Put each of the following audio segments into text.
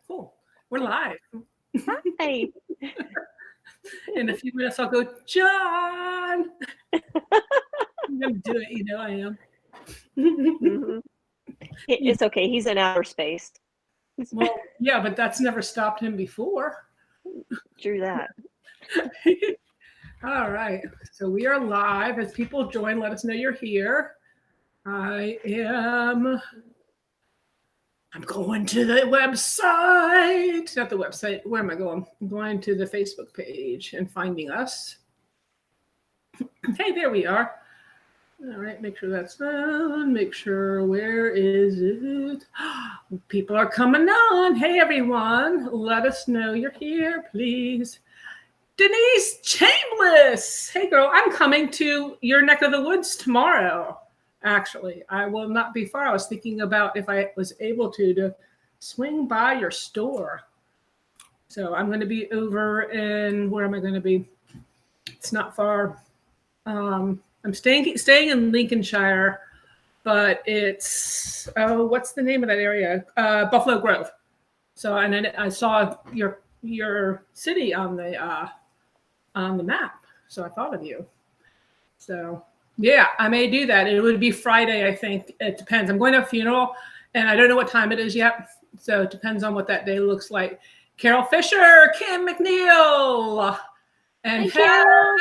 Cool. We're live. Hi. In a few minutes, I'll go, John. I'm going to do it. You know I am. hmm It's okay. He's in outer space. Well, yeah, but that's never stopped him before. True that. All right. So we are live. As people join, let us know you're here. I am. I'm going to the website. Not the website. Where am I going? I'm going to the Facebook page and finding us. Hey, there we are. All right, make sure that's done. Make sure, where is it? People are coming on. Hey, everyone. Let us know you're here, please. Denise Chambliss. Hey, girl, I'm coming to your neck of the woods tomorrow. Actually, I will not be far. I was thinking about if I was able to swing by your store. So I'm going to be over in, where am I going to be? It's not far. I'm staying in Lincolnshire, but it's what's the name of that area? Buffalo Grove. So, and then I saw your city on the map, so I thought of you. So yeah, I may do that. It would be Friday, I think. It depends. I'm going to a funeral, and I don't know what time it is yet, so it depends on what that day looks like. Carol Fisher, Kim McNeil, and Carol.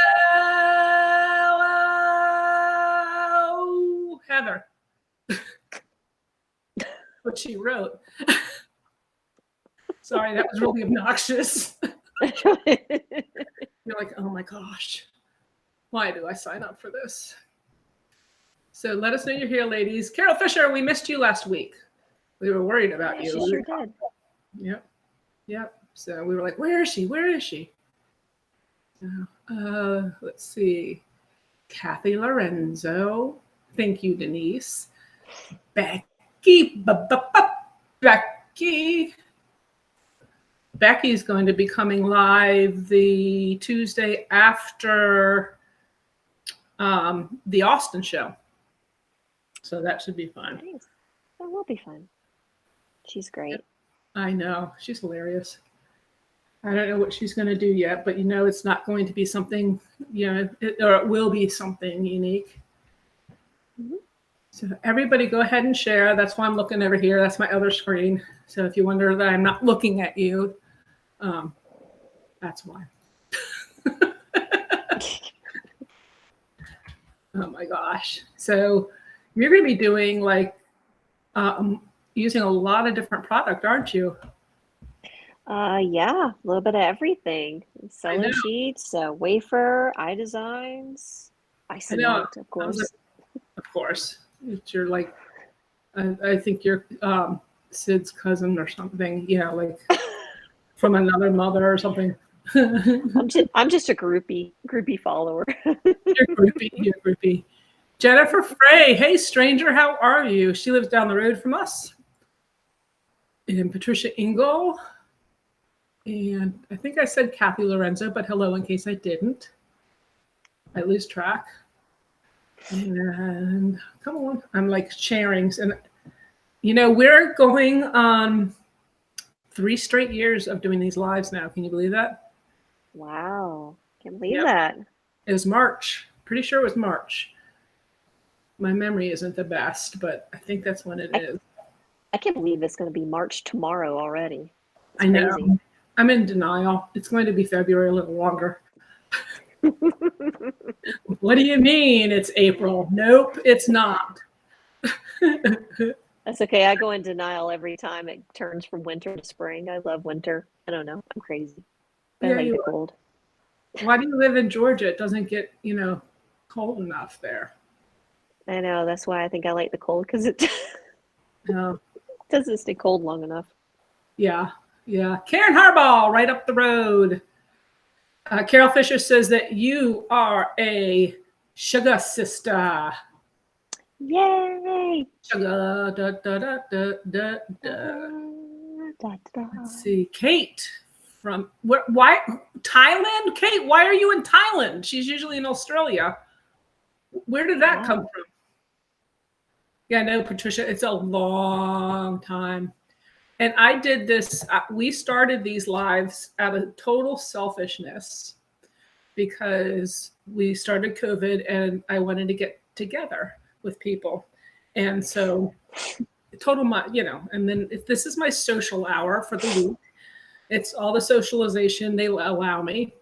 Heather. What she wrote. Sorry, that was really obnoxious. You're like, oh my gosh, why do I sign up for this? So let us know you're here, ladies. Carol Fisher, we missed you last week. We were worried about you. She sure did. Yep. So we were like, where is she? Where is she? Let's see. Kathy Lorenzo. Thank you, Denise. Becky. Becky's going to be coming live the Tuesday after the Austin show. So that should be fun. Nice. That will be fun. She's great. I know. She's hilarious. I don't know what she's going to do yet, but it's not going to be something, or it will be something unique. Mm-hmm. So everybody go ahead and share. That's why I'm looking over here. That's my other screen. So if you wonder that I'm not looking at you, that's why. Oh my gosh. So you're going to be doing using a lot of different product, aren't you? Yeah, a little bit of everything. Sewing sheets, wafer, eye designs, icing, of course. Of course. You're like, I think you're Sid's cousin or something, like from another mother or something. I'm just a groupie follower. You're groupie. Jennifer Frey, hey stranger, how are you? She lives down the road from us. And Patricia Engel. And I think I said Kathy Lorenzo, but hello in case I didn't. I lose track. And come on, I'm like sharing. And we're going on 3 straight years of doing these lives now. Can you believe that? Wow, can't believe that. It was March. Pretty sure it was March. My memory isn't the best, but I think that's when it is. I can't believe it's going to be March tomorrow already. I know. Crazy. I'm in denial. It's going to be February a little longer. What do you mean it's April? Nope, it's not. That's okay. I go in denial every time it turns from winter to spring. I love winter. I don't know. I'm crazy. I like the cold. Why do you live in Georgia? It doesn't get, cold enough there. I know. That's why I think I like the cold, because it doesn't stay cold long enough. Yeah. Karen Harbaugh, right up the road. Carol Fisher says that you are a sugar sister. Yay! Sugar. Let's see. Kate from why Thailand? Kate, why are you in Thailand? She's usually in Australia. Where did that come from? Yeah, no, Patricia, it's a long time. And I did this. We started these lives out of total selfishness because we started COVID and I wanted to get together with people. And so total, and then if this is my social hour for the week, it's all the socialization they allow me.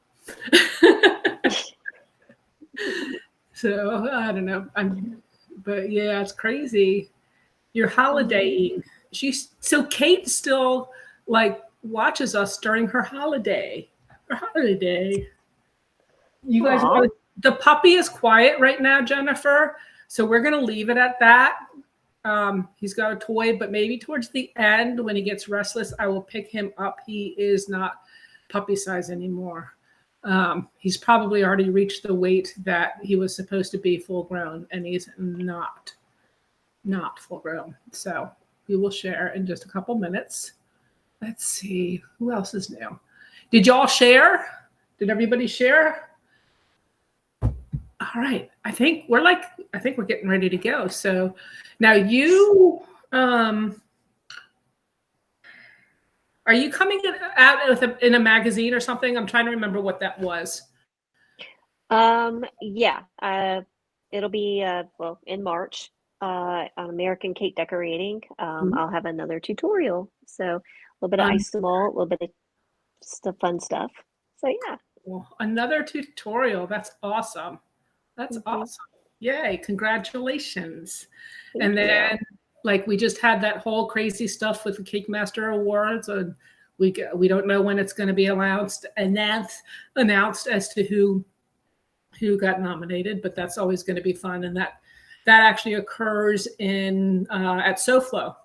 So I don't know. But yeah, it's crazy. You're holidaying. So Kate still like watches us during her holiday. Her holiday. You guys, the puppy is quiet right now, Jennifer. So we're gonna leave it at that. He's got a toy, but maybe towards the end when he gets restless, I will pick him up. He is not puppy size anymore. He's probably already reached the weight that he was supposed to be full grown, and he's not full grown. So we will share in just a couple minutes. Let's see who else is new. Did y'all share? Did everybody share? All right. I think we're getting ready to go. So now you, are you coming out in a magazine or something? I'm trying to remember what that was. Yeah. It'll be in March on American cake decorating. I'll have another tutorial. So a little bit of ice-to-malt, a little bit of fun stuff. So yeah. Well, another tutorial. That's awesome. That's awesome. Yay, congratulations. Thank you. Like we just had that whole crazy stuff with the Cake Master Awards, and we don't know when it's going to be announced as to who got nominated, but that's always going to be fun. And that actually occurs in at SoFlo.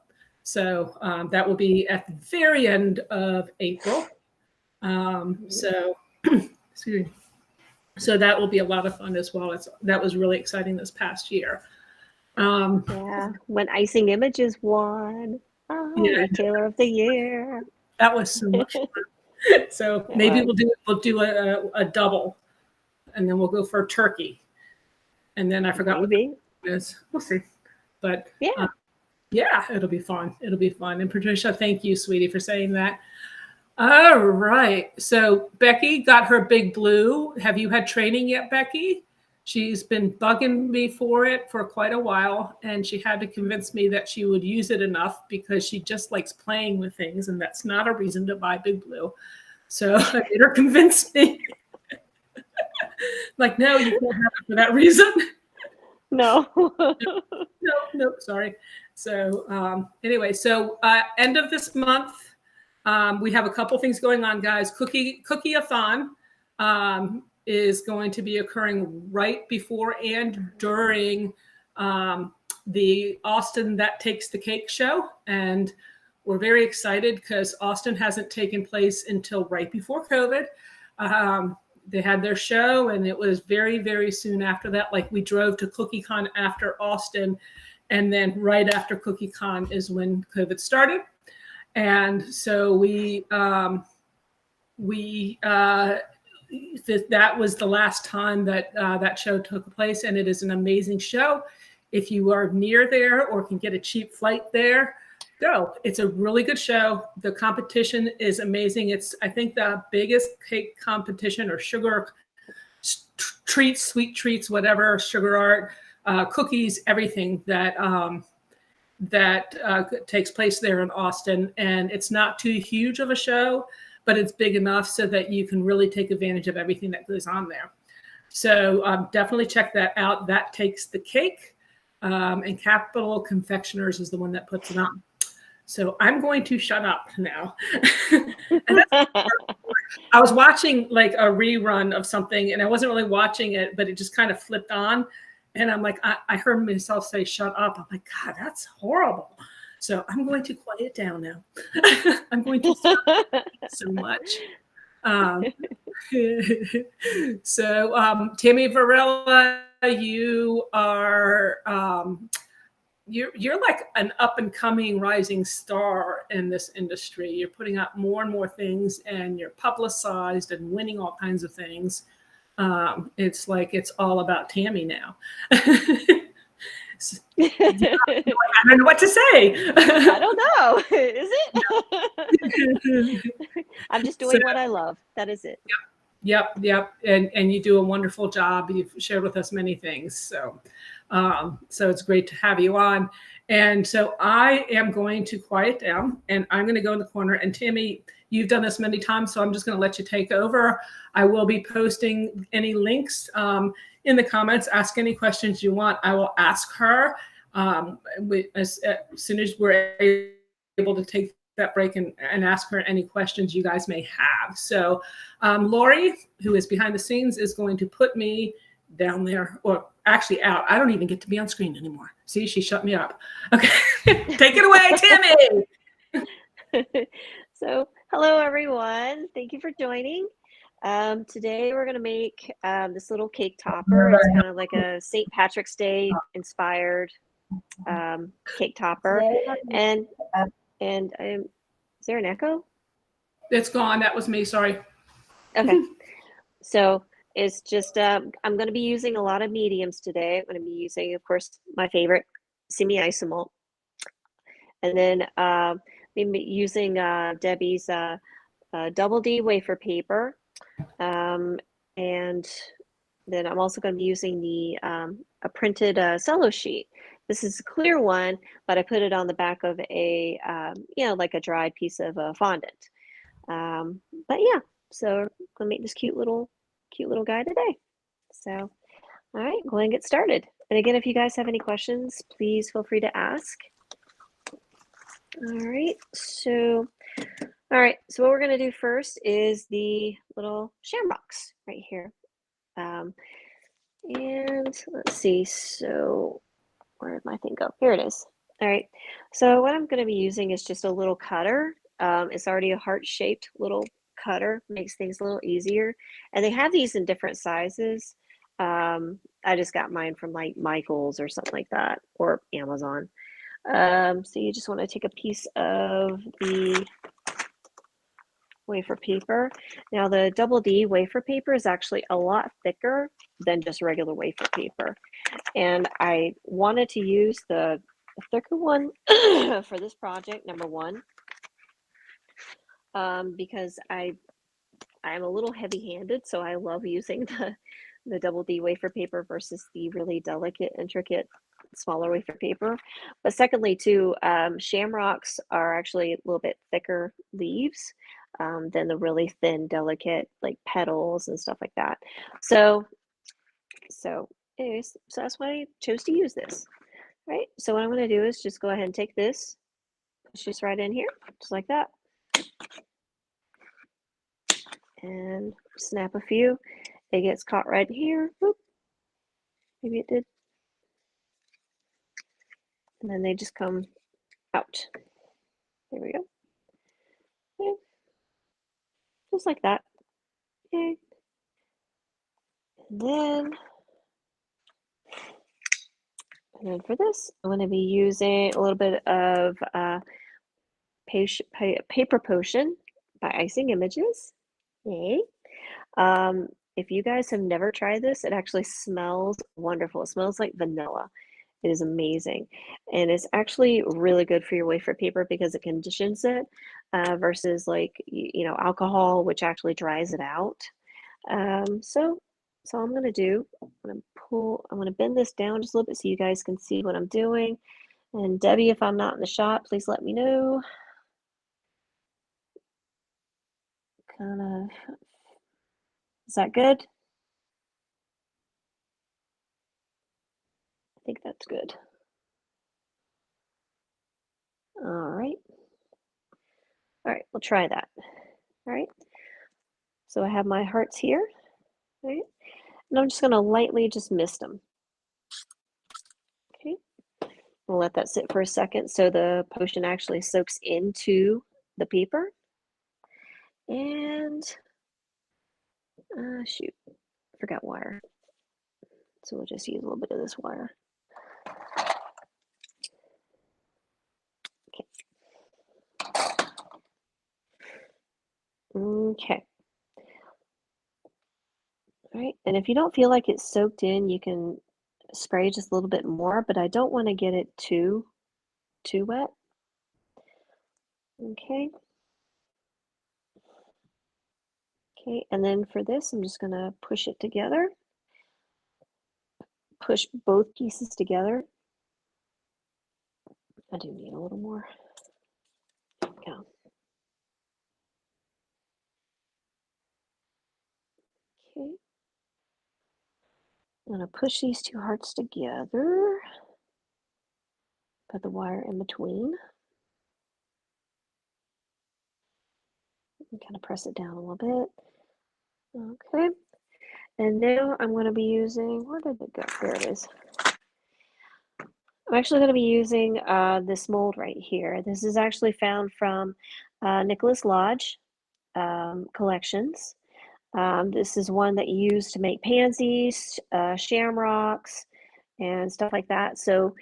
So that will be at the very end of April. So excuse me. So that will be a lot of fun as well. That was really exciting this past year. Yeah, when Icing Images won, Retailer of the Year. That was so much fun. So maybe we'll do a double, and then we'll go for turkey. And then I forgot what it is. We'll see. But yeah, it'll be fun. It'll be fun. And Patricia, thank you, sweetie, for saying that. All right. So Becky got her big blue. Have you had training yet, Becky? She's been bugging me for it for quite a while, and she had to convince me that she would use it enough because she just likes playing with things, and that's not a reason to buy big blue. So I made her convince me. Like, no, you can't have it for that reason. No. No, sorry. So anyway, so end of this month, we have a couple things going on, guys. Cookie-a-thon is going to be occurring right before and during the Austin That Takes the Cake show. And we're very excited because Austin hasn't taken place until right before COVID. They had their show, and it was very, very soon after that. Like we drove to CookieCon after Austin, and then right after CookieCon is when COVID started. And so that was the last time that that show took place, and it is an amazing show. If you are near there or can get a cheap flight there, go. It's a really good show. The competition is amazing. It's, I think, the biggest cake competition or sugar treats, sweet treats, whatever, sugar art, cookies, everything that takes place there in Austin. And it's not too huge of a show, but it's big enough so that you can really take advantage of everything that goes on there. So definitely check that out. That Takes the Cake. And Capital Confectioners is the one that puts it on. So I'm going to shut up now. I was watching like a rerun of something, and I wasn't really watching it, but it just kind of flipped on. And I'm like, I heard myself say, shut up. I'm like, God, that's horrible. So I'm going to quiet down now. I'm going to stop so much. So Tammy Varela, you are you're like an up and coming rising star in this industry. You're putting out more and more things, and you're publicized and winning all kinds of things. It's like it's all about Tammy now. I don't know what to say. I don't know. Is it? I'm just doing what I love. That is it. Yep. And you do a wonderful job. You've shared with us many things. So it's great to have you on. And so I am going to quiet down and I'm going to go in the corner. And Tammy, you've done this many times, so I'm just going to let you take over. I will be posting any links in the comments. Ask any questions you want. I will ask her as soon as we're able to take that break and ask her any questions you guys may have. So Lori, who is behind the scenes, is going to put me down there, or actually out. I don't even get to be on screen anymore. See, she shut me up. Okay, take it away, Tammy. So hello, everyone. Thank you for joining. Today we're going to make this little cake topper. It's kind of like a St. Patrick's Day inspired cake topper. And is there an echo? It's gone. That was me. Sorry. Okay. So it's just, I'm going to be using a lot of mediums today. I'm going to be using, of course, my favorite, semi-ice malt. And then I'm using Debbie's double D wafer paper. And then I'm also going to be using the a printed cello sheet. This is a clear one, but I put it on the back of a, like a dried piece of fondant. But yeah, so I'm gonna make this cute little guy today. So, all right, go ahead and get started. And again, if you guys have any questions, please feel free to ask. All right, so what we're gonna do first is the little shamrocks right here. And let's see, so where did my thing go? Here it is. All right, so what I'm gonna be using is just a little cutter. It's already a heart-shaped little cutter, makes things a little easier. And they have these in different sizes. I just got mine from like Michael's or something like that, or Amazon. So you just want to take a piece of the wafer paper. Now the double D wafer paper is actually a lot thicker than just regular wafer paper. And I wanted to use the thicker one for this project, number one. Because I'm a little heavy-handed, so I love using the double D wafer paper versus the really delicate, intricate, smaller wafer paper. But secondly, too, shamrocks are actually a little bit thicker leaves than the really thin, delicate, like petals and stuff like that. So anyways, so that's why I chose to use this. All right, so what I'm going to do is just go ahead and take this, push this right in here, just like that. And snap a few. It gets caught right here. Oop. Maybe it did. And then they just come out. There we go. Okay. Just like that. Okay. And then for this, I'm going to be using a little bit of Paper Potion by Icing Images. Yay. If you guys have never tried this, it actually smells wonderful. It smells like vanilla. It is amazing. And it's actually really good for your wafer paper because it conditions it versus like, alcohol, which actually dries it out. So I'm going to do, I'm going to bend this down just a little bit so you guys can see what I'm doing. And Debbie, if I'm not in the shot, please let me know. Kind of, is that good? I think that's good. All right. All right, we'll try that. All right. So I have my hearts here. All right. And I'm just going to lightly just mist them. Okay. We'll let that sit for a second so the potion actually soaks into the paper. And shoot, I forgot wire. So we'll just use a little bit of this wire. Okay. All right, and if you don't feel like it's soaked in, you can spray just a little bit more, but I don't want to get it too wet. Okay. Okay, and then for this, I'm just gonna push it together. Push both pieces together. I do need a little more. There we go. Okay. I'm gonna push these two hearts together. Put the wire in between. And kind of press it down a little bit. Okay. And now I'm going to be using, where did it go? There it is. I'm actually going to be using this mold right here. This is actually found from Nicholas Lodge collections. This is one that you use to make pansies, shamrocks, and stuff like that. So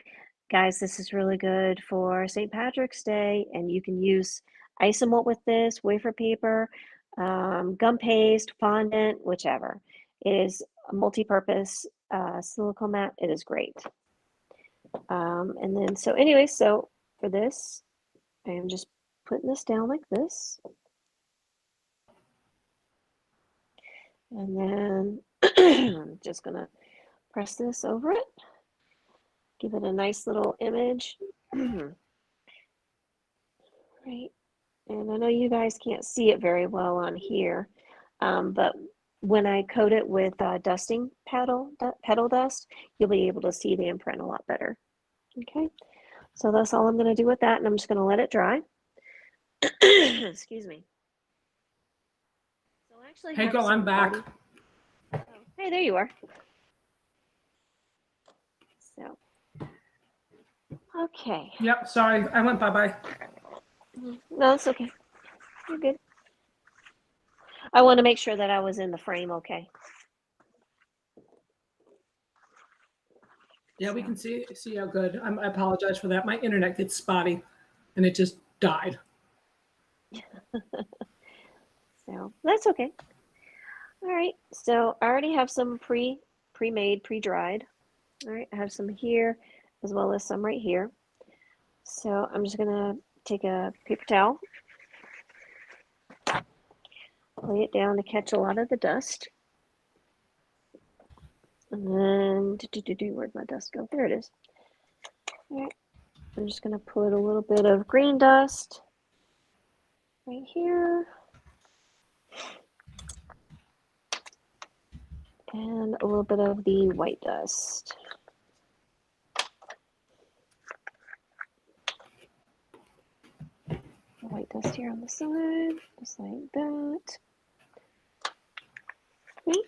guys, this is really good for St. Patrick's Day, and you can use Icing with this, wafer paper, gum paste, fondant, whichever. It is a multi-purpose silicone mat. It is great. And then, so anyway, so for this, I am just putting this down like this. And then I'm just gonna press this over it. Give it a nice little image. Right. And I know you guys can't see it very well on here, but when I coat it with dusting petal dust, you'll be able to see the imprint a lot better. Okay, so that's all I'm going to do with that, and I'm just going to let it dry. Excuse me. So I actually Hey, girl, I'm back. Oh, hey, there you are. So, okay. Yep, sorry, I went bye-bye. No, it's okay. You're good. I want to make sure that I was in the frame okay. Yeah, we can see how good. I apologize for that. My internet gets spotty, and it just died. So that's okay. All right. So I already have some pre-made, pre-dried. All right. I have some here as well as some right here. So I'm just gonna take a paper towel, lay it down to catch a lot of the dust. And then, where'd my dust go? There it is. All right. I'm just going to put a little bit of green dust right here. And a little bit of the white dust. The white dust here on the side, just like that. Okay.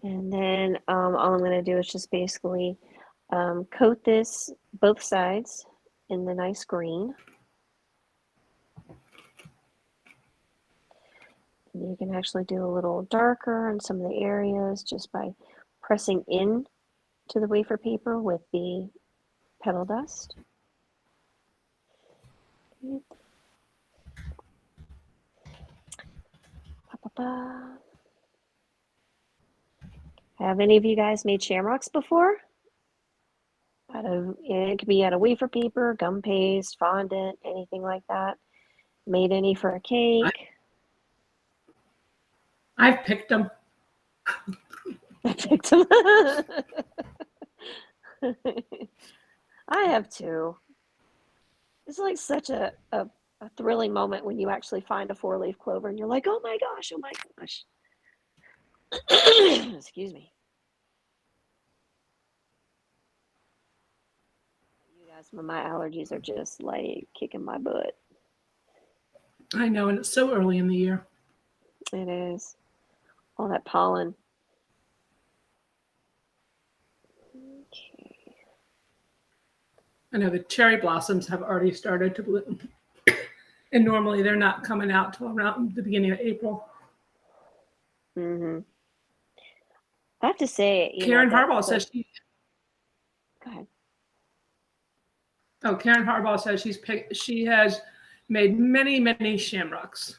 And then all I'm going to do is just basically coat this both sides in the nice green. And you can actually do a little darker in some of the areas just by pressing in to the wafer paper with the petal dust. Okay. Have any of you guys made shamrocks before? It could be out of wafer paper, gum paste, fondant, anything like that. Made any for a cake? I've picked them. I picked them. I have too. It's like such a thrilling moment when you actually find a 4-leaf clover and you're like, oh my gosh, oh my gosh. Excuse me. You guys, my allergies are just like kicking my butt. I know, and it's so early in the year. It is. All that pollen. Okay. I know the cherry blossoms have already started to bloom. And normally they're not coming out till around the beginning of April. Mm-hmm. I have to say, Karen Harbaugh says she. Go ahead. Oh, Karen Harbaugh says she has made many, many shamrocks.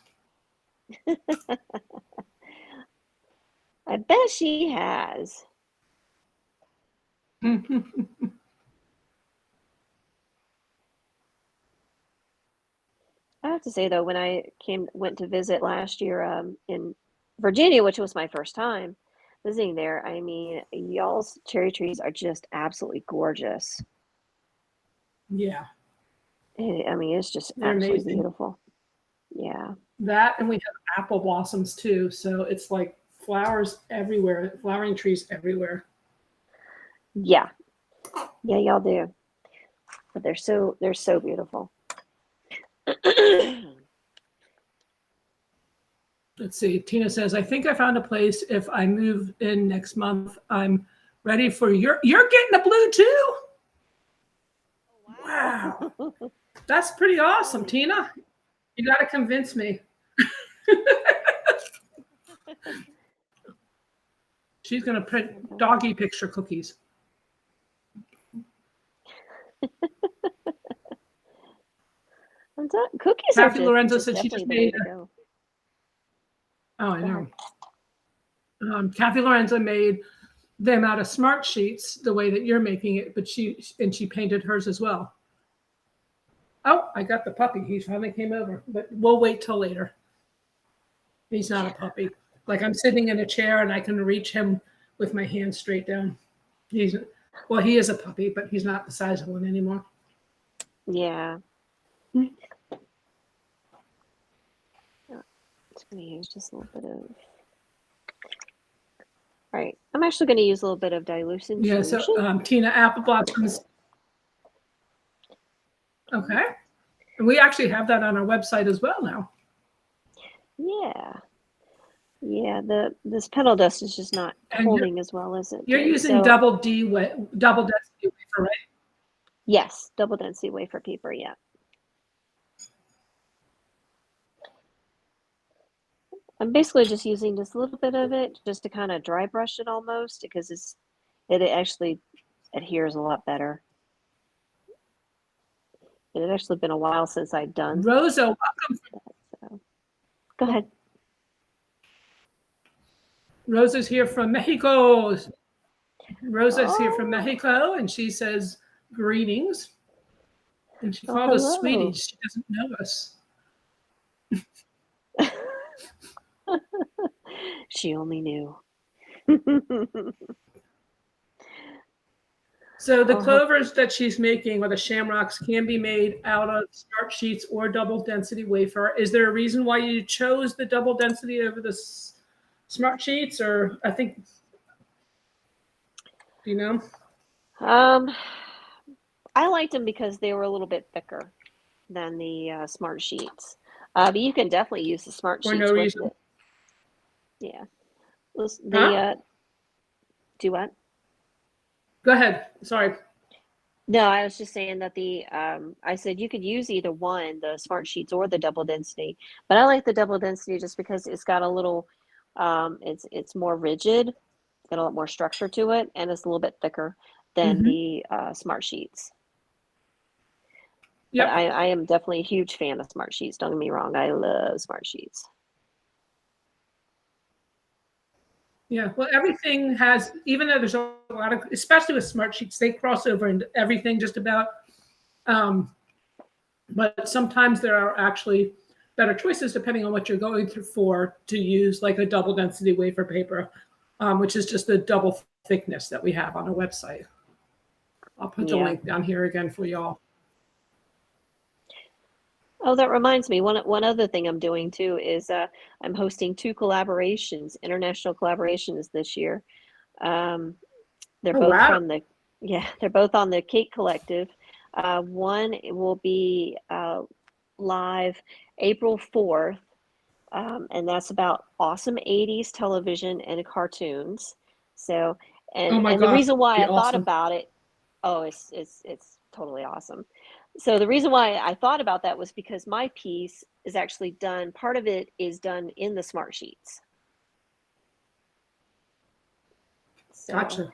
I bet she has. I have to say though, when I went to visit last year in Virginia, which was my first time visiting there, I mean, y'all's cherry trees are just absolutely gorgeous. Yeah, I mean, it's just they're absolutely amazing. beautiful. Yeah. That, and we have apple blossoms too. So it's like flowers everywhere, flowering trees everywhere. Yeah. Yeah, y'all do. But they're so beautiful. Let's see. Tina says, I think I found a place. If I move in next month, I'm ready for you're getting a blue too? Wow. Wow. That's pretty awesome, Tina. You got to convince me. She's going to print doggy picture cookies. Cookies Kathy are Lorenzo just said she definitely just the way made. to go. Oh, I Go know. ahead. Kathy Lorenzo made them out of smart sheets the way that you're making it, but she painted hers as well. Oh, I got the puppy. He finally came over, but we'll wait till later. He's not a puppy. Like I'm sitting in a chair and I can reach him with my hand straight down. He is a puppy, but he's not the size of one anymore. Yeah. It's going to use just a little bit of. All right. I'm actually going to use a little bit of dilution Yeah. solution. So Tina, apple blossoms. Okay. And we actually have that on our website as well now. Yeah. Yeah, this petal dust is just not holding as well as it You're did. using So double density wafer, right? yes, double density wafer paper, yeah. I'm basically just using just a little bit of it just to kind of dry brush it almost because it actually adheres a lot better. It had actually been a while since I'd done. Rosa, welcome. So, go ahead. Rosa's here from Mexico. Rosa's here from Mexico, and she says greetings. And she called us sweeties. She doesn't know us. She only knew. So the clovers that she's making, or the shamrocks, can be made out of smart sheets or double density wafer. Is there a reason why you chose the double density over the smart sheets? Or I think, do you know? I liked them because they were a little bit thicker than the smart sheets. But you can definitely use the smart sheets no with reason. it. Yeah. Do what? Go ahead. Sorry. No, I was just saying that I said you could use either one, the smart sheets or the double density, but I like the double density just because it's got a little, it's more rigid, got a lot more structure to it, and it's a little bit thicker than the smart sheets. Yep. But I am definitely a huge fan of smart sheets. Don't get me wrong, I love smart sheets. Yeah, well, everything has, even though there's a lot of, especially with smart sheets, they cross over into everything just about. But sometimes there are actually better choices depending on what you're going for to use, like a double density wafer paper, which is just the double thickness that we have on our website. I'll put the link down here again for y'all. Oh, that reminds me. One other thing I'm doing too is I'm hosting 2 collaborations, international collaborations this year. They're both from they're both on the Cake Collective. One will be live April 4th, and that's about awesome 80s television and cartoons. So, and the reason why I thought about it, it's totally awesome. So the reason why I thought about that was because my piece is actually done, part of it is done in the smart sheets. So, gotcha.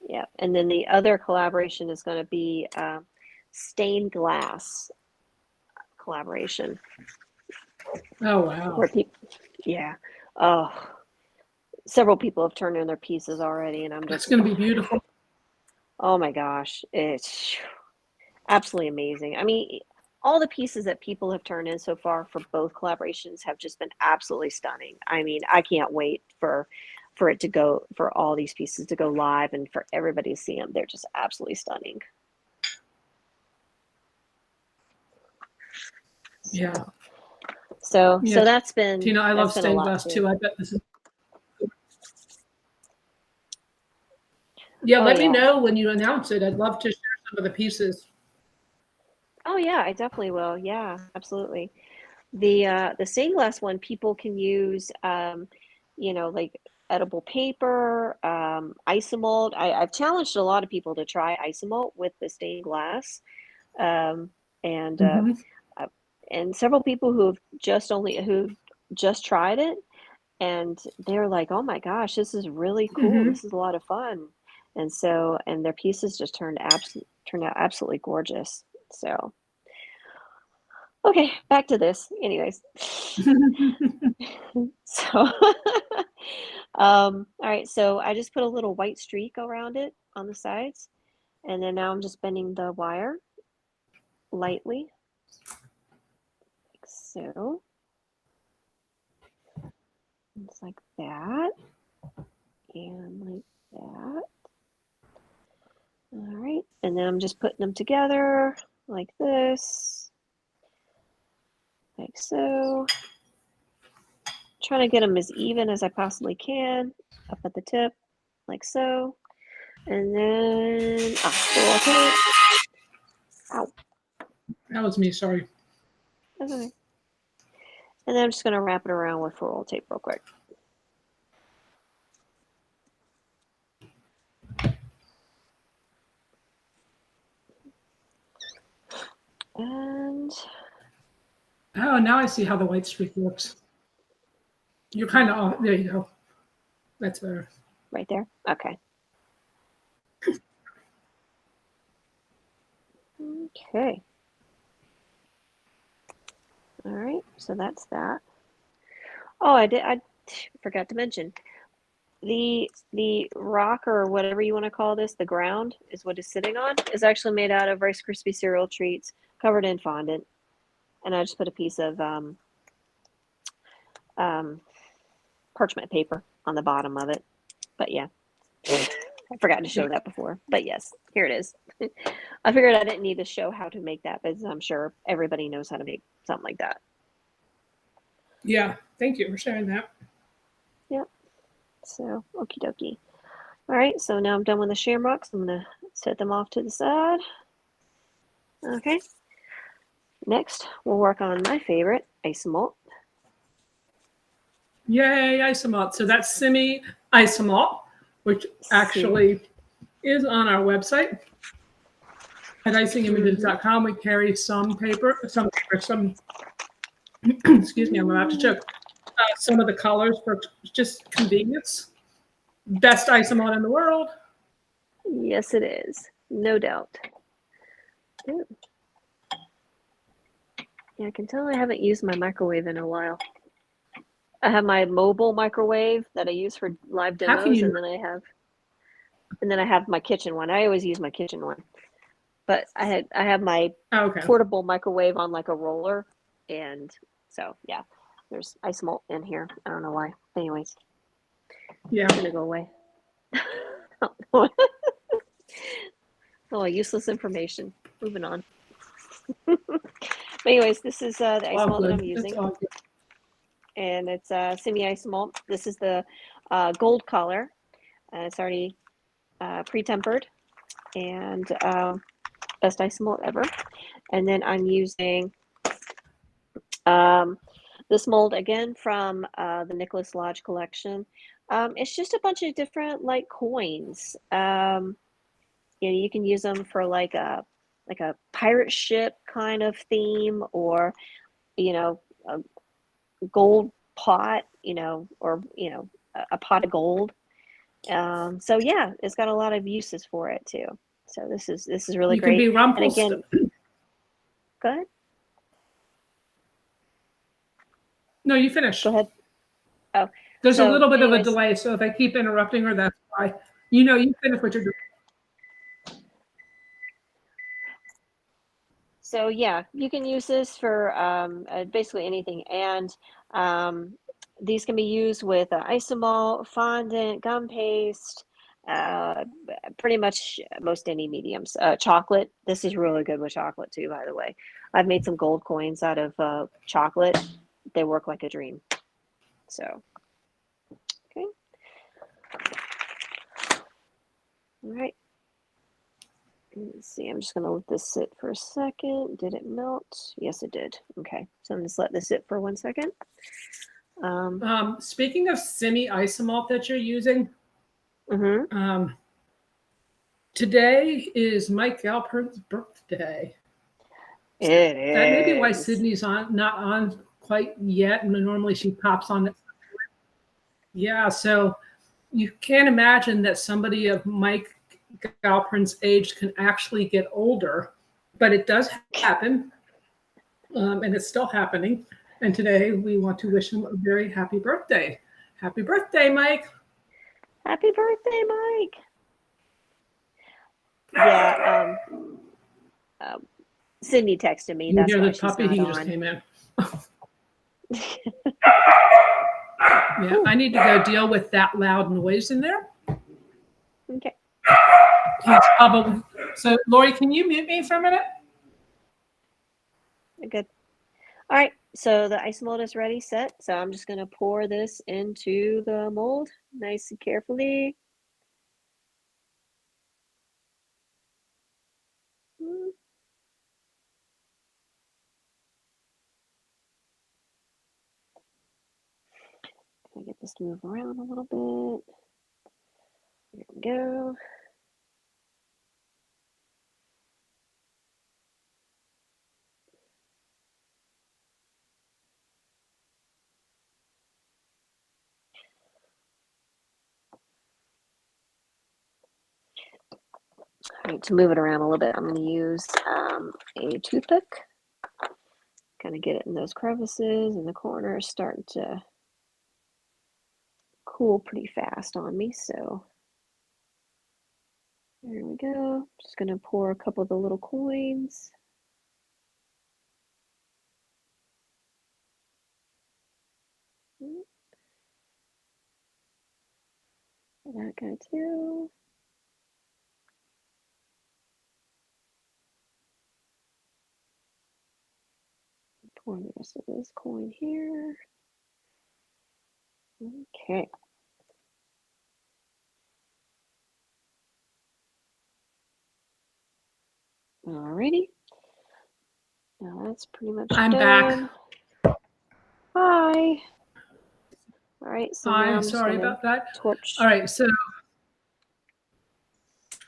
Yeah, and then the other collaboration is going to be stained glass collaboration. Oh, wow. Oh, several people have turned in their pieces already, and I'm just. It's going to be beautiful. Oh my gosh, it's absolutely amazing. I mean, all the pieces that people have turned in so far for both collaborations have just been absolutely stunning. I mean, I can't wait for it to go, for all these pieces to go live and for everybody to see them. They're just absolutely stunning. Yeah. So Yeah. that's been Tina, I love a stained lot glass too. too. I bet this is. Yeah, Oh let me yeah. know when you announce it. I'd love to share some of the pieces. Oh yeah, I definitely will. Yeah, absolutely. The stained glass one, people can use like edible paper, isomalt. I've challenged a lot of people to try isomalt with the stained glass. Um, and Hmm. uh, and several people who just tried it, and they're like, "Oh my gosh, this is really cool. Hmm. This is a lot of fun." And their pieces just turned out absolutely gorgeous. So, okay, back to this. Anyways. So, all right, so I just put a little white streak around it on the sides, and then now I'm just bending the wire lightly, like so. It's like that, and like that. All right, and then I'm just putting them together like this, like so. Trying to get them as even as I possibly can up at the tip, like so. And then, okay. Ow, That was me. Sorry. that's okay. And then I'm just going to wrap it around with roll tape real quick. And Oh, now I see how the white streak works. You're kind of off. There you go. That's better. right there. Okay. Okay. All right. So that's that. Oh, I forgot to mention the rock or whatever you want to call this, the ground is what it's sitting on, is actually made out of Rice Krispie cereal treats covered in fondant. And I just put a piece of parchment paper on the bottom of it. But yeah, I forgot to show that before. But yes, here it is. I figured I didn't need to show how to make that, because I'm sure everybody knows how to make something like that. Yeah. Thank you for sharing that. Yep. So, okie dokie. All right, so now I'm done with the shamrocks. I'm going to set them off to the side. Okay. Next, we'll work on my favorite, isomalt. Yay, isomalt. So that's semi isomalt, which See? actually is on our website at icingimages.com. We carry some paper, some excuse me, I'm about to choke. Some of the colors for just convenience. Best isomalt in the world. Yes, it is. No doubt. Ooh. Yeah, I can tell I haven't used my microwave in a while. I have my mobile microwave that I use for live How can demos, you? and then I have my kitchen one. I always use my kitchen one. But I have my Okay. portable microwave on like a roller, and so yeah, there's isomalt in here. I don't know why. Anyways, Yeah. it's gonna go away. Oh, useless information. Moving on. But anyways, this is the All isomalt that I'm good. It's using, all good. and it's semi-isomalt. This is the gold color. It's already pre-tempered, and best isomalt ever. And then I'm using this mold again from the Nicholas Lodge collection. It's just a bunch of different like coins. You can use them for like a pirate ship kind of theme, or a gold pot, or a pot of gold. So yeah, it's got a lot of uses for it too. So this is really You can great. be And again, go ahead. No, you finish. Go ahead. Oh, There's a so little bit of a anyways, delay, so if I keep interrupting her, that's why. You finish what you're doing. So yeah, you can use this for basically anything, and these can be used with isomalt, fondant, gum paste, uh, pretty much most any mediums. Chocolate. This is really good with chocolate too, by the way. I've made some gold coins out of chocolate. They work like a dream. So, okay. All right. Let's see, I'm just going to let this sit for a second. Did it melt? Yes, it did. Okay, so I'm just let this sit for 1 second. Speaking of semi-isomalt that you're using, today is Mike Galpern's birthday. It is. That may be why Sydney's not on quite yet. And normally she pops on. Yeah, so you can't imagine that somebody of Mike Galpern's age can actually get older, but it does happen, and it's still happening. And today we want to wish him a very happy birthday. Happy birthday, Mike. Happy birthday, Mike. Yeah, Sydney texted me. You That's hear why the she's puppy? not He on. just came in. Yeah, I need to go deal with that loud noise in there. Okay. He's probably so. Lori, can you mute me for a minute? Good. All right. So the ice mold is ready, set. So I'm just going to pour this into the mold nice and carefully. Can I get this to move around a little bit? There we go. All right, to move it around a little bit, I'm going to use a toothpick. Kind of get it in those crevices and the corners, starting to cool pretty fast on me. So there we go. Just going to pour a couple of the little coins. That guy too. Pour the rest of this coin here. Okay. Alrighty. Now that's pretty much I'm done. back. Hi. All right, so now Hi, I'm just sorry gonna about that. torch. All right, so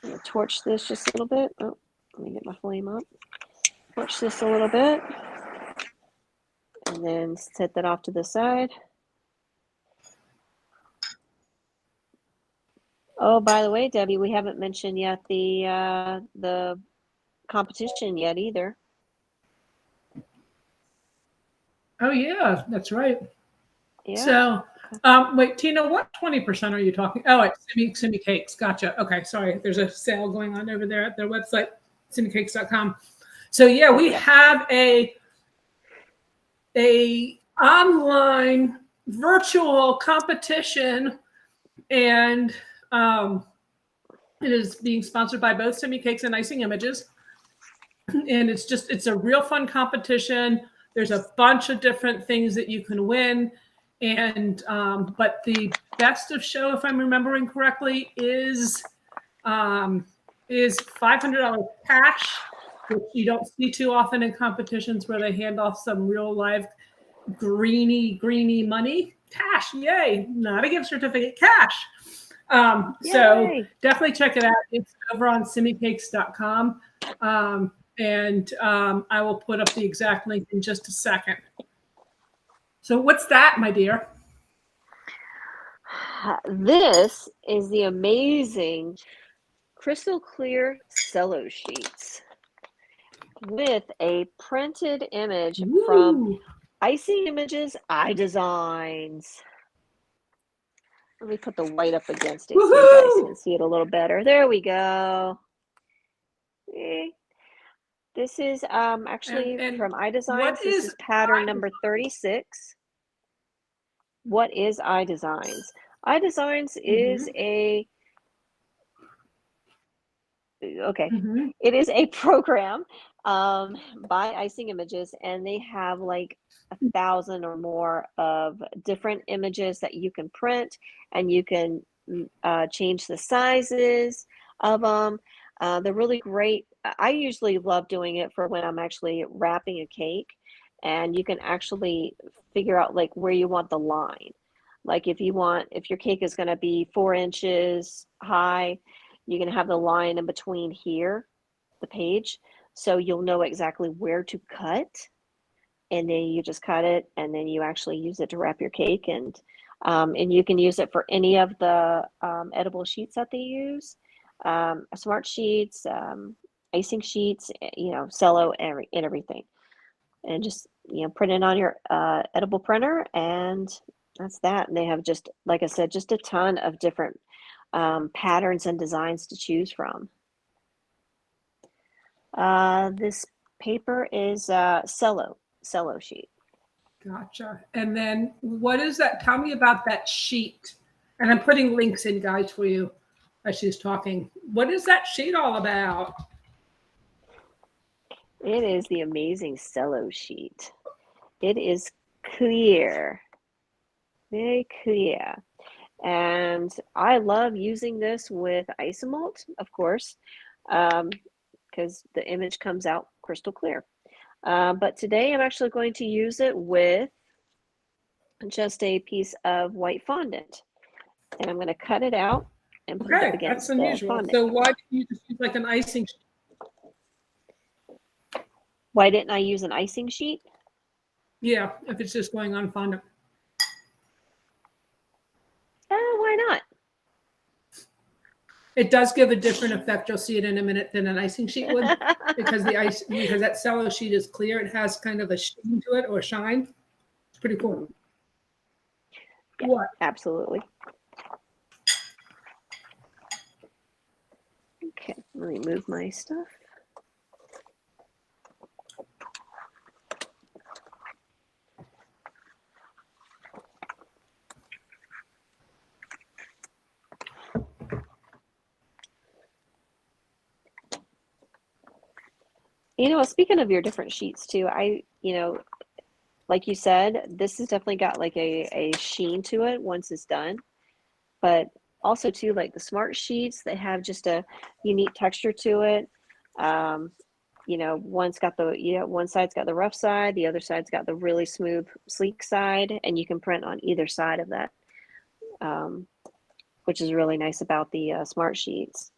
I'm gonna torch this just a little bit. Oh, let me get my flame up. Torch this a little bit, and then set that off to the side. Oh, by the way, Debbie, we haven't mentioned yet the competition yet either. oh yeah, that's right. Yeah. So, wait, Tina, what 20% are you talking? Oh, it's Simi Cakes. Gotcha. Okay, sorry. There's a sale going on over there at their website, simicakes.com. So yeah, we have a online virtual competition, and it is being sponsored by both Simi Cakes and Icing Images. And it's a real fun competition. There's a bunch of different things that you can win. And but the best of show, if I'm remembering correctly, is $500 cash, which you don't see too often in competitions where they hand off some real live greeny money. Cash, yay! Not a gift certificate, cash. So definitely check it out. It's over on simicakes.com. And I will put up the exact link in just a second. So what's that, my dear? This is the amazing crystal clear cello sheets with a printed image from Icing Images iDesigns. Let me put the white up against it so you guys can see it a little better. There we go. Okay. This is actually And from what iDesigns. This is is pattern number 36. What is iDesigns? iDesigns is mm-hmm, a okay. mm-hmm. It is a program by Icing Images, and they have like 1,000 or more of different images that you can print, and you can change the sizes of them. They're really great. I usually love doing it for when I'm actually wrapping a cake, and you can actually figure out like where you want the line. Like if your cake is going to be 4 inches high, you can have the line in between here, the page, so you'll know exactly where to cut, and then you just cut it, and then you actually use it to wrap your cake, and you can use it for any of the edible sheets that they use, smart sheets, icing sheets, cello, and everything, and just print it on your edible printer, and that's that. And they have, just like I said, just a ton of different patterns and designs to choose from. This paper is cello sheet. Gotcha. And then what is that? Tell me about that sheet. And I'm putting links in, guys, for you as she's talking. What is that sheet all about? It is the amazing cello sheet. It is clear, very clear. And I love using this with Isomalt, of course, because the image comes out crystal clear. But today I'm actually going to use it with just a piece of white fondant. And I'm going to cut it out and put it up Okay, that's against the unusual. fondant. So why did you just use like an icing sheet? Why didn't I use an icing sheet? Yeah, if it's just going on fondant. Why not? It does give a different effect. You'll see it in a minute than an icing sheet would, because because that cello sheet is clear. It has kind of a sheen to it, or shine. It's pretty cool. Yeah, What? absolutely. Okay, let me move my stuff. Speaking of your different sheets too, like you said, this has definitely got like a sheen to it once it's done. But also too, like the smart sheets, they have just a unique texture to it. One side's got the rough side, the other side's got the really smooth, sleek side, and you can print on either side of that, which is really nice about the smart sheets.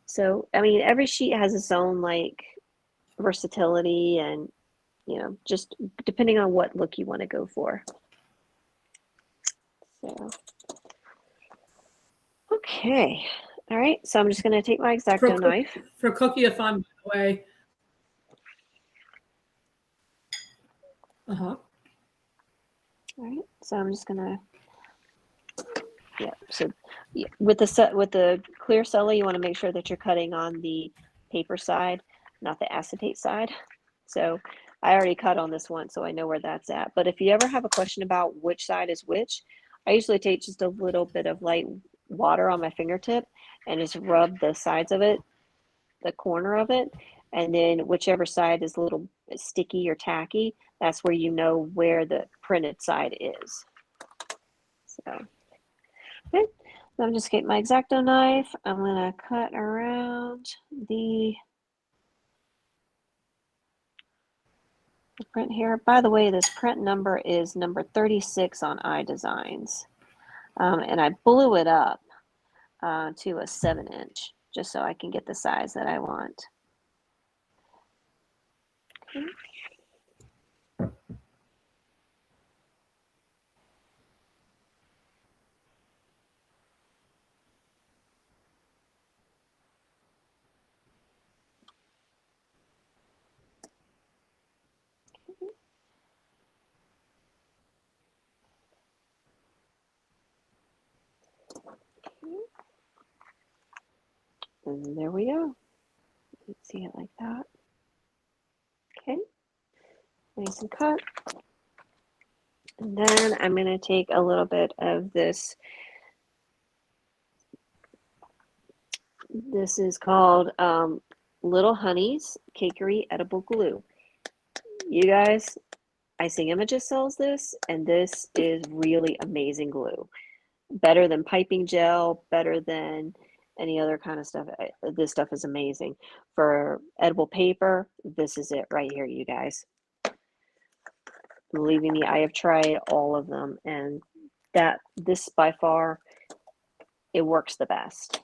So, I mean, every sheet has its own like versatility, and just depending on what look you want to go for. So, okay. All right. So I'm just going to take my X-Acto knife. For cookie-a-thon, by the way. Uh-huh. All right. So I'm just going to, So with the clear cello, you want to make sure that you're cutting on the paper side, not the acetate side. So I already cut on this one, so I know where that's at. But if you ever have a question about which side is which, I usually take just a little bit of light water on my fingertip and just rub the sides of it, the corner of it, and then whichever side is a little sticky or tacky, that's where you know where the printed side is. So, okay. So I'm just getting my X-Acto knife. I'm gonna cut around the print here. By the way, this print number is number 36 on iDesigns. And I blew it up to a 7-inch just so I can get the size that I want. Okay. And there we go. You can see it like that. Nice and cut. And then I'm going to take a little bit of this. This is called Little Honey's Cakery Edible Glue. You guys, Icing Images sells this, and this is really amazing glue. Better than piping gel, better than any other kind of stuff. This stuff is amazing. For edible paper, this is it right here, you guys. Believe me, I have tried all of them, and this by far, it works the best.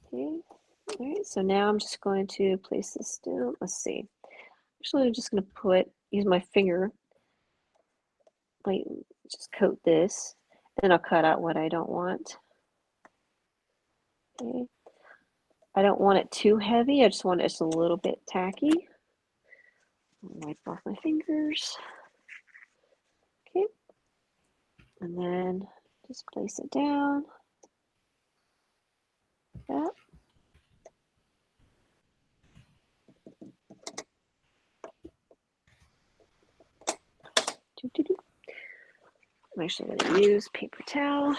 Okay, all right, so now I'm just going to place this down. Let's see. Actually, I'm just going to use my finger, like just coat this, then I'll cut out what I don't want. Okay. I don't want it too heavy. I just want it just a little bit tacky. I'll wipe off my fingers. Okay. And then just place it down. Like that. I'm actually going to use paper towel.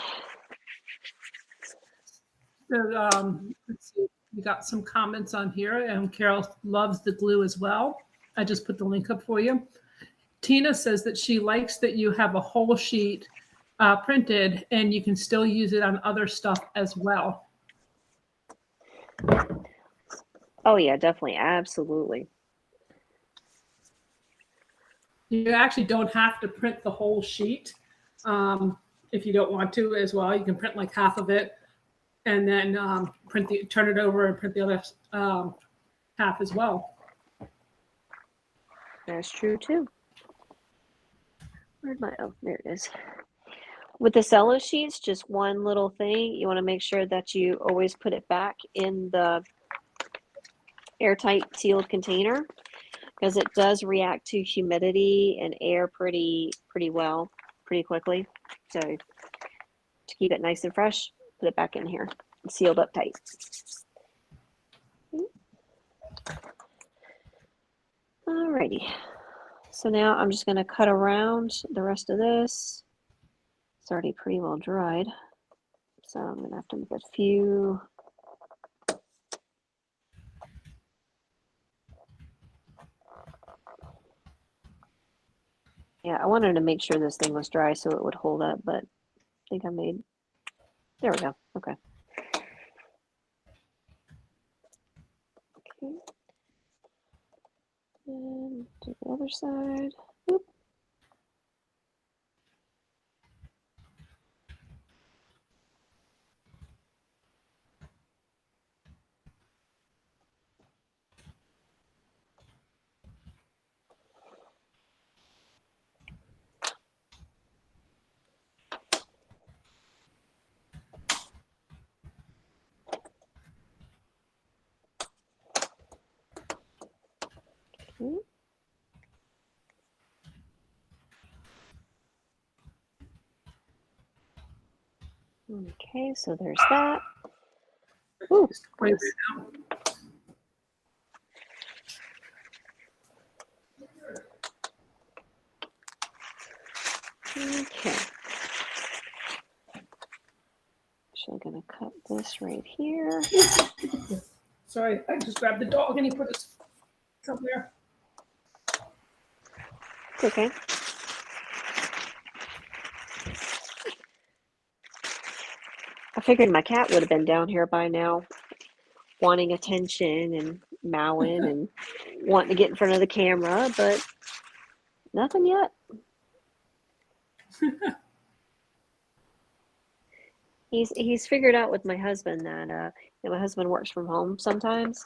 So, let's see. We got some comments on here, and Carol loves the glue as well. I just put the link up for you. Tina says that she likes that you have a whole sheet printed, and you can still use it on other stuff as well. Oh yeah, definitely, absolutely. You actually don't have to print the whole sheet if you don't want to as well. You can print like half of it, and then turn it over and print the other half as well. That's true too. Where'd my, oh, there it is. With the cello sheets, just one little thing, you want to make sure that you always put it back in the airtight sealed container, because it does react to humidity and air pretty well, pretty quickly. So to keep it nice and fresh, put it back in here, sealed up tight. Alrighty. So now I'm just going to cut around the rest of this. It's already pretty well dried, so I'm going to have to make a few. Yeah, I wanted to make sure this thing was dry so it would hold up, but I think I made, there we go, okay. Okay. And do the other side. Oop. Okay. Okay, so there's that. Ooh, Wait, okay. Actually gonna cut this right here. sorry, I just grabbed the dog and he put it somewhere. It's okay. I figured my cat would have been down here by now, wanting attention and mowing and wanting to get in front of the camera, but nothing yet. He's figured out with my husband that my husband works from home sometimes,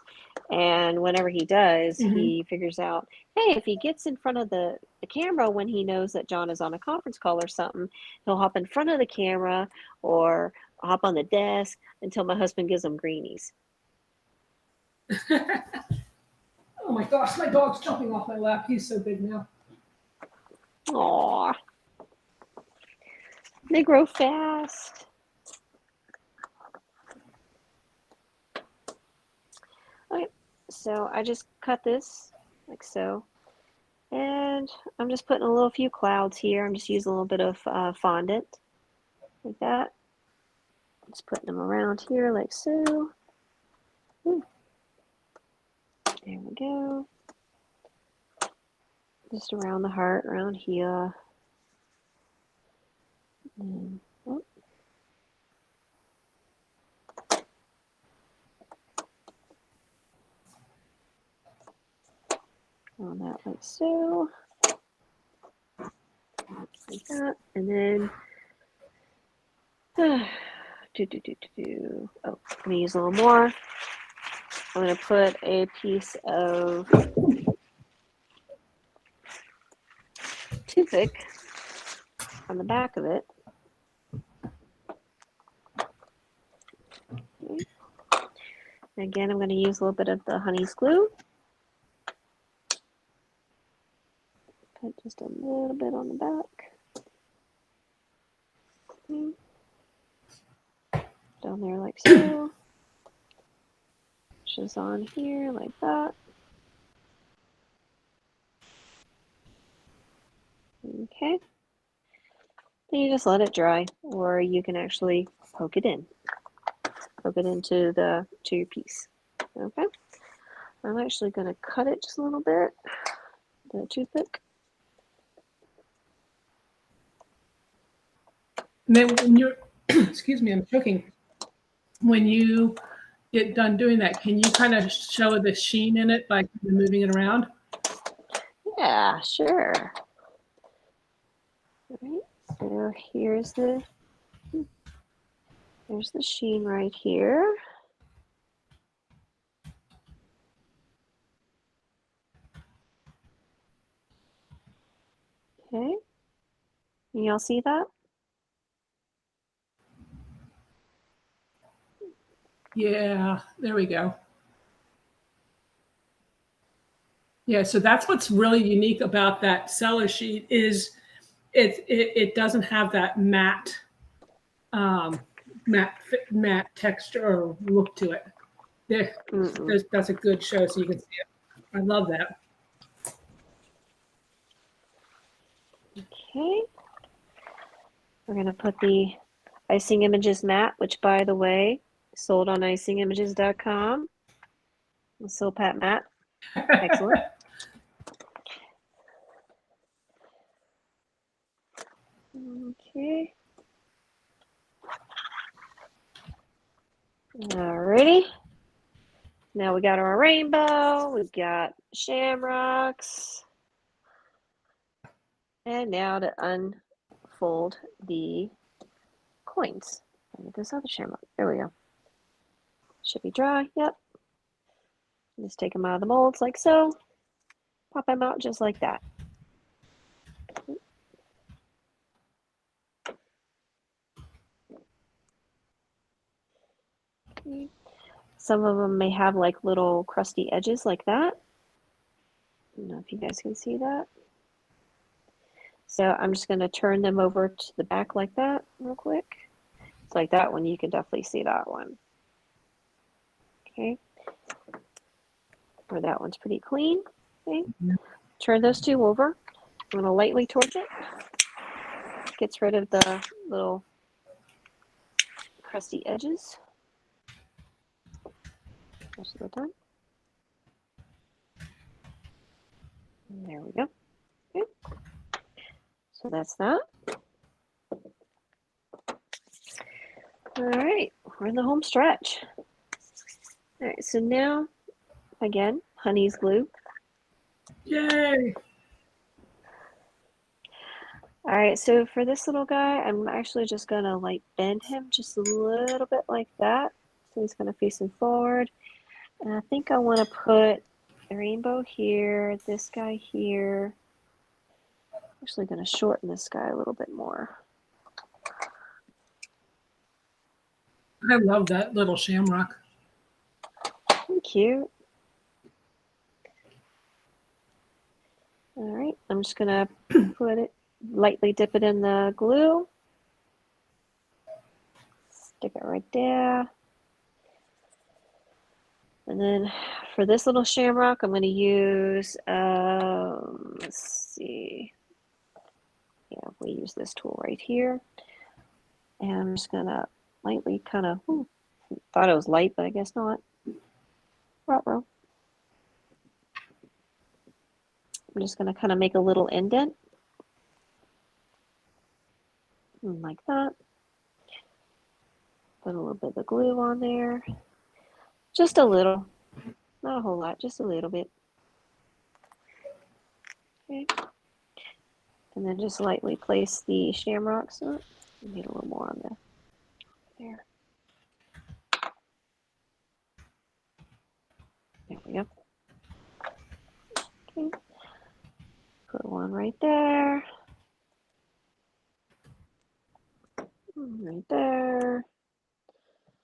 and whenever he does, he figures out, hey, if he gets in front of the camera when he knows that John is on a conference call or something, he'll hop in front of the camera or hop on the desk until my husband gives him greenies. Oh my gosh, my dog's jumping off my lap. He's so big now. Aw, they grow fast. Okay, so I just cut this like so. And I'm just putting a little few clouds here. I'm just using a little bit of fondant, like that. Just putting them around here, like so. Ooh. There we go. Just around the heart, around here. And, oh. On that, like so. Like that. And then, oh, I'm gonna use a little more. I'm gonna put a piece of toothpick on the back of it. Okay. Again, I'm going to use a little bit of the honey's glue. Put just a little bit on the back. Okay. Down there like so. Just on here like that. Okay. Then you just let it dry, or you can actually poke it in. Poke it into your piece. Okay. I'm actually going to cut it just a little bit. The toothpick. And then when you're, excuse me, I'm choking. When you get done doing that, can you kind of show the sheen in it by moving it around? Yeah, sure. All right. So here's there's the sheen right here. Okay. Can y'all see that? Yeah, there we go. Yeah, so that's what's really unique about that cellar sheet is it doesn't have that matte matte texture or look to it. That's a good show, so you can see it. I love that. Okay. We're going to put the Icing Images mat, which, by the way, sold on icingimages.com. The Silpat mat. Excellent. Okay. Alrighty. Now we got our rainbow. We've got shamrocks. And now to unfold the coins. Look at this other shamrock. There we go. Should be dry. Yep. Just take them out of the molds like so. Pop them out just like that. Okay. Some of them may have like little crusty edges like that. I don't know if you guys can see that. So I'm just going to turn them over to the back like that real quick. It's like that one. You can definitely see that one. Okay. Or that one's pretty clean. Okay. Turn those two over. I'm going to lightly torch it. Gets rid of the little crusty edges most of the time. And there we go. Okay. So that's that. All right, we're in the home stretch. All right, so now, again, honey's glue. Yay! All right, so for this little guy, I'm actually just gonna like bend him just a little bit like that. So he's gonna face him forward. And I think I wanna put a rainbow here, this guy here. I'm actually gonna shorten this guy a little bit more. I love that little shamrock. Cute. All right, I'm just gonna put it, lightly dip it in the glue. Stick it right there. And then for this little shamrock, I'm going to use, let's see. Yeah, we use this tool right here. And I'm just going to lightly kind of, thought it was light, but I guess not. Ruh-roh. I'm just going to kind of make a little indent. Like that. Put a little bit of glue on there. Just a little. Not a whole lot, just a little bit. Okay. And then just lightly place the shamrocks. Oh, we need a little more on there. There we go. Okay. Put one right there. Right there.